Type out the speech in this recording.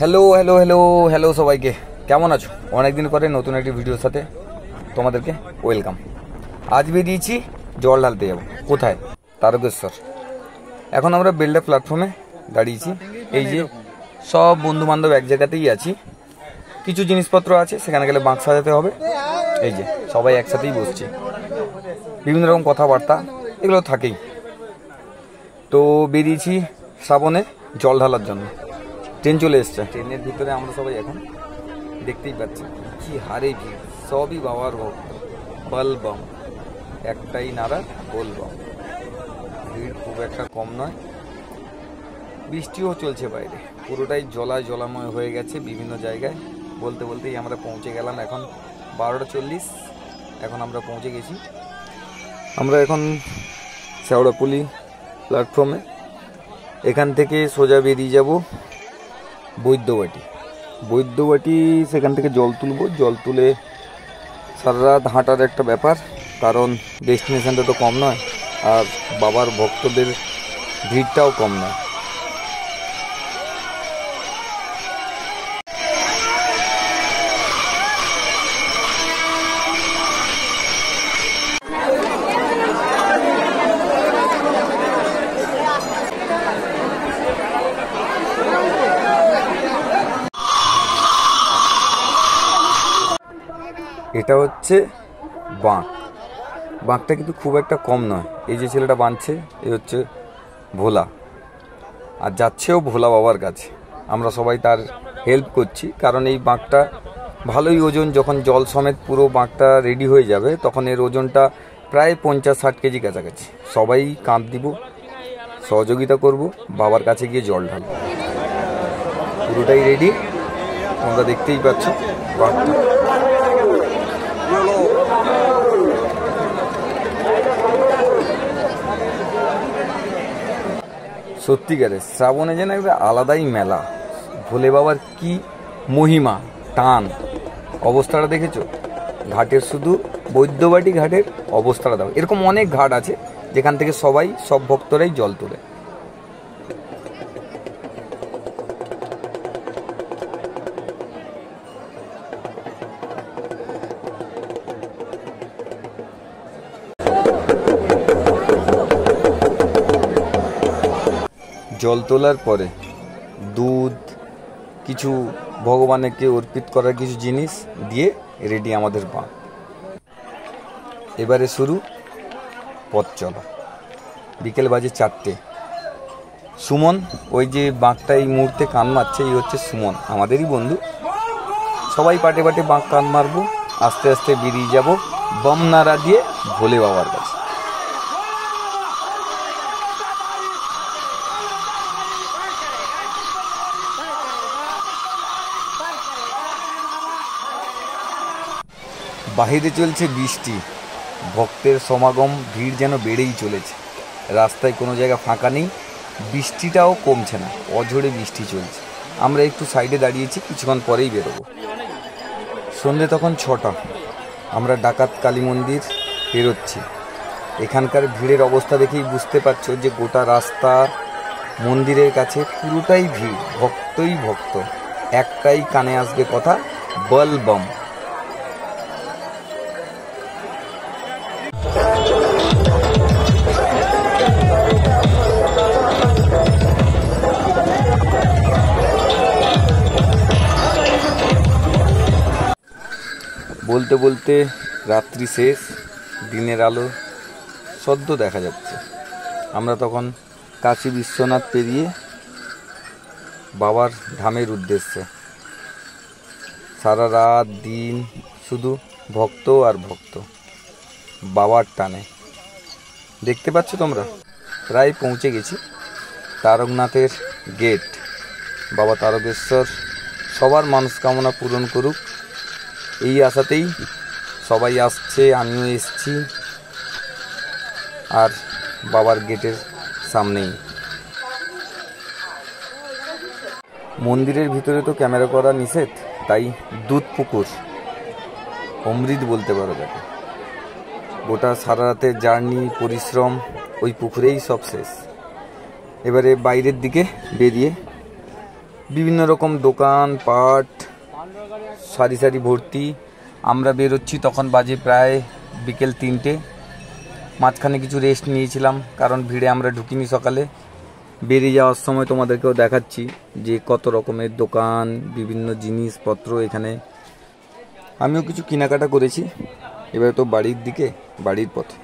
Hello hello hello hello সবাইকে, কেমন আছো? অনেক দিন পরে নতুন একটি ভিডিওর সাথে তোমাদেরকে ওয়েলকাম। আজ বেরিয়েছি জল ঢালতে যাবো। কোথায়? তারকেশ্বর। এখন আমরা বেলডা প্ল্যাটফর্মে দাঁড়িয়েছি। এই যে সব বন্ধু বান্ধব এক জায়গাতেই আছি। কিছু জিনিসপত্র আছে, সেখানে গেলে বাঁক সাজাতে হবে। এই যে সবাই একসাথেই বসছি, বিভিন্ন রকম কথাবার্তা এগুলো থাকেই। তো বেরিয়েছি শ্রাবণে জল ঢালার জন্য। ট্রেন চলে এসছে, ট্রেনের ভিতরে আমরা সবাই এখন দেখতেই পাচ্ছি কি হারে ভিড়। সবই বাবার ভক্ত। বলবম, একটাই নারা বলবম। ভিড় খুব একটা কম নয়। বৃষ্টিও চলছে বাইরে, পুরোটাই জলাময় হয়ে গেছে বিভিন্ন জায়গায়। বলতে বলতেই আমরা পৌঁছে গেলাম। এখন 12টা 40, এখন আমরা পৌঁছে গেছি। আমরা এখন শেওড়াপুলি প্ল্যাটফর্মে। এখান থেকে সোজা বেরিয়ে যাব বৈদ্যবাটি। সেখান থেকে জল তুলব। জল তুলে সারা রাত হাঁটার একটা ব্যাপার, কারণ ডেস্টিনেশনটা তো কম নয়, আর বাবার ভক্তদের ভিড়টাও কম নয়। এটা হচ্ছে বাঁকটা কিন্তু খুব একটা কম নয়। এই যে ছেলেটা বাঁধছে, এই হচ্ছে ভোলা, আর যাচ্ছেও ভোলা বাবার কাছে। আমরা সবাই তার হেল্প করছি, কারণ এই বাঁকটা ভালোই ওজন। যখন জল সমেত পুরো বাঁকটা রেডি হয়ে যাবে, তখন এর ওজনটা প্রায় 50-60 কেজি কাছাকাছি। সবাই কাঁধ দিব, সহযোগিতা করব, বাবার কাছে গিয়ে জল ঢালব। পুরোটাই রেডি, তোমরা দেখতেই পাচ্ছ বাঁকটা। সত্যিকারের শ্রাবণে যেন একটা আলাদাই মেলা। ভোলে বাবার কি মহিমা, টান। অবস্থাটা দেখেছো ঘাটের? শুধু বৈদ্যবাটি ঘাটের অবস্থাটা দাও। এরকম অনেক ঘাট আছে যেখান থেকে সব ভক্তরাই জল তোলে। জল তোলার পরে দুধ, কিছু ভগবানকে অর্পিত করার কিছু জিনিস দিয়ে রেডি আমাদের বাঁক। এবারে শুরু পথ চলা। বিকেল বাজে 4টে। সুমন, ওই যে বাঁকটা এই মুহূর্তে কান মারছে, এই হচ্ছে সুমন, আমাদেরই বন্ধু। সবাই পাটে পাটে বাঁক কান মারবো। আস্তে আস্তে বেরিয়ে যাব বম নাড়া দিয়ে ভোলে বাবার কাছে। বাহিরে চলছে বৃষ্টি, ভক্তের সমাগম, ভিড় যেন বেড়েই চলেছে। রাস্তায় কোনো জায়গা ফাঁকা নেই, বৃষ্টিটাও কমছে না, অঝোরে বৃষ্টি চলছে। আমরা একটু সাইডে দাঁড়িয়েছি, কিছুক্ষণ পরেই বেরোবো। সন্ধে তখন 6টা। আমরা ডাকাত কালী মন্দির বেরোচ্ছি। এখানকার ভিড়ের অবস্থা দেখেই বুঝতে পারছো যে গোটা রাস্তা মন্দিরের কাছে পুরোটাই ভিড়, ভক্তই ভক্ত। একটাই কানে আসবে কথা, বলবম। বলতে বলতে রাত্রি শেষ, দিনের আলো সদ্য দেখা যাচ্ছে। আমরা তখন কাশী বিশ্বনাথ পেরিয়ে বাবার ধামের উদ্দেশ্যে। সারা রাত দিন শুধু ভক্ত আর ভক্ত, বাবার টানে। দেখতে পাচ্ছ তোমরা, প্রায় পৌঁছে গেছি। তারকনাথের গেট। বাবা তারকেশ্বর সবার মনস্কামনা পূরণ করুক, এই আশাতেই সবাই আসছে, আমিও এসছি। আর বাবার গেটের সামনেই মন্দিরের ভিতরে তো ক্যামেরা করা নিষেধ, তাই দুধ পুকুর, অমৃত বলতে পারো তাকে। গোটা সারা রাতের জার্নি, পরিশ্রম ওই পুকুরেই সব শেষ। এবারে বাইরের দিকে বেরিয়ে বিভিন্ন রকম দোকান পাট সারি সারি ভর্তি। আমরা বেরোচ্ছি তখন বাজে প্রায় বিকেল 3টে। মাঝখানে কিছু রেস্ট নিয়েছিলাম কারণ ভিড়ে আমরা ঢুকিনি সকালে। বেরিয়ে যাওয়ার সময় তোমাদেরকেও দেখাচ্ছি যে কত রকমের দোকান, বিভিন্ন জিনিসপত্র এখানে। আমিও কিছু কেনাকাটা করেছি। এবার তো বাড়ির দিকে, বাড়ির পথে।